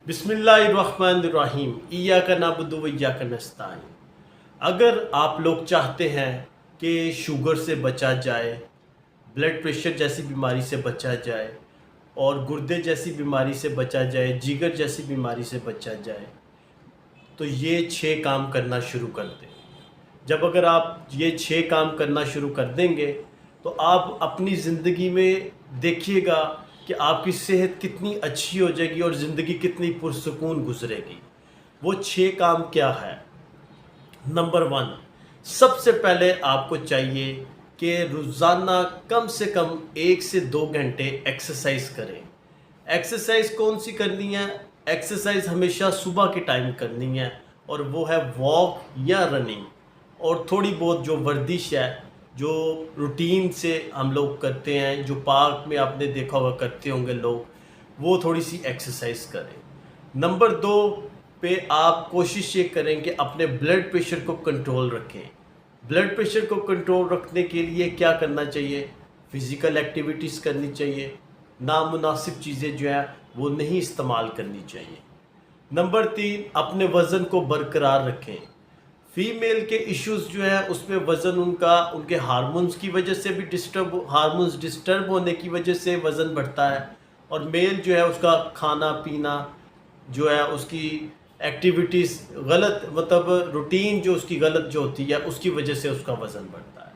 बिस्मिल्लाहिर्रहमानिर्रहीम इय्याका नअबुदु व इय्याका नस्तईन। अगर आप लोग चाहते हैं कि शुगर से बचा जाए, ब्लड प्रेशर जैसी बीमारी से बचा जाए और गुर्दे जैसी बीमारी से बचा जाए, जिगर जैसी बीमारी से बचा जाए, तो ये 6 काम करना शुरू कर दें। जब अगर आप ये 6 काम करना शुरू कर देंगे तो आप अपनी ज़िंदगी में देखिएगा कि आपकी सेहत कितनी अच्छी हो जाएगी और ज़िंदगी कितनी पुरसुकून गुजरेगी। वो 6 काम क्या है? नंबर 1, सबसे पहले आपको चाहिए कि रोज़ाना कम से कम 1 से 2 घंटे एक्सरसाइज करें। एक्सरसाइज कौन सी करनी है? एक्सरसाइज हमेशा सुबह के टाइम करनी है और वो है वॉक या रनिंग, और थोड़ी बहुत जो वर्जिश है जो रूटीन से हम लोग करते हैं, जो पार्क में आपने देखा होगा करते होंगे लोग, वो थोड़ी सी एक्सरसाइज करें। नंबर 2 पे आप कोशिश ये करें कि अपने ब्लड प्रेशर को कंट्रोल रखें। ब्लड प्रेशर को कंट्रोल रखने के लिए क्या करना चाहिए? फ़िज़िकल एक्टिविटीज़ करनी चाहिए, नामुनासिब चीज़ें जो हैं वो नहीं इस्तेमाल करनी चाहिए। नंबर 3, अपने वज़न को बरकरार रखें। फ़ीमेल के इश्यूज़ जो है उसमें वज़न उनके हार्मोन्स की वजह से भी हार्मोन्स डिस्टर्ब होने की वजह से वज़न बढ़ता है, और मेल जो है उसका खाना पीना जो है, उसकी एक्टिविटीज़ गलत, मतलब रूटीन जो उसकी गलत जो होती है उसकी वजह से उसका वज़न बढ़ता है।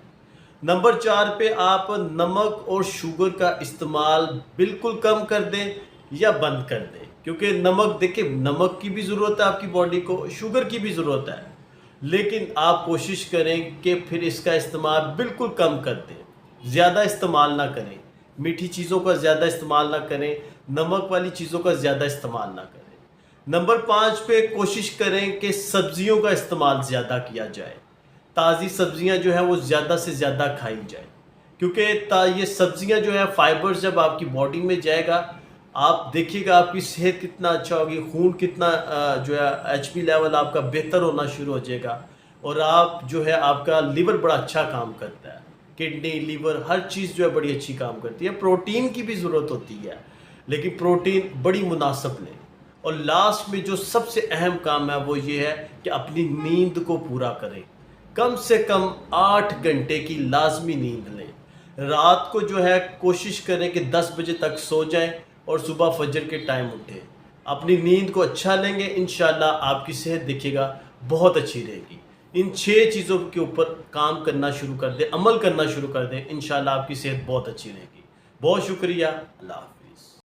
नंबर 4 पे आप नमक और शुगर का इस्तेमाल बिल्कुल कम कर दें या बंद कर दें, क्योंकि नमक, देखिए, नमक की भी ज़रूरत है आपकी बॉडी को, शुगर की भी ज़रूरत है, लेकिन आप कोशिश करें कि फिर इसका इस्तेमाल बिल्कुल कम कर दें, ज़्यादा इस्तेमाल ना करें, मीठी चीज़ों का ज़्यादा इस्तेमाल ना करें, नमक वाली चीज़ों का ज़्यादा इस्तेमाल ना करें। नंबर 5 पे कोशिश करें कि सब्ज़ियों का इस्तेमाल ज़्यादा किया जाए। ताज़ी सब्ज़ियां जो है वो ज़्यादा से ज़्यादा खाई जाए, क्योंकि ये सब्ज़ियां जो है, फाइबर जब आपकी बॉडी में जाएगा, आप देखिएगा आपकी सेहत कितना अच्छा होगी, खून कितना जो है एचपी लेवल आपका बेहतर होना शुरू हो जाएगा, और आप जो है आपका लीवर बड़ा अच्छा काम करता है, किडनी, लीवर, हर चीज़ जो है बड़ी अच्छी काम करती है। प्रोटीन की भी ज़रूरत होती है, लेकिन प्रोटीन बड़ी मुनासिब लें। और लास्ट में जो सबसे अहम काम है वो ये है कि अपनी नींद को पूरा करें। कम से कम 8 घंटे की लाजमी नींद लें। रात को जो है कोशिश करें कि 10 बजे तक सो जाएं और सुबह फजर के टाइम उठें। अपनी नींद को अच्छा लेंगे, इंशाल्लाह आपकी सेहत देखिएगा बहुत अच्छी रहेगी। इन 6 चीज़ों के ऊपर काम करना शुरू कर दें, अमल करना शुरू कर दें, इंशाल्लाह आपकी सेहत बहुत अच्छी रहेगी। बहुत शुक्रिया। अल्लाह हाफ़िज़।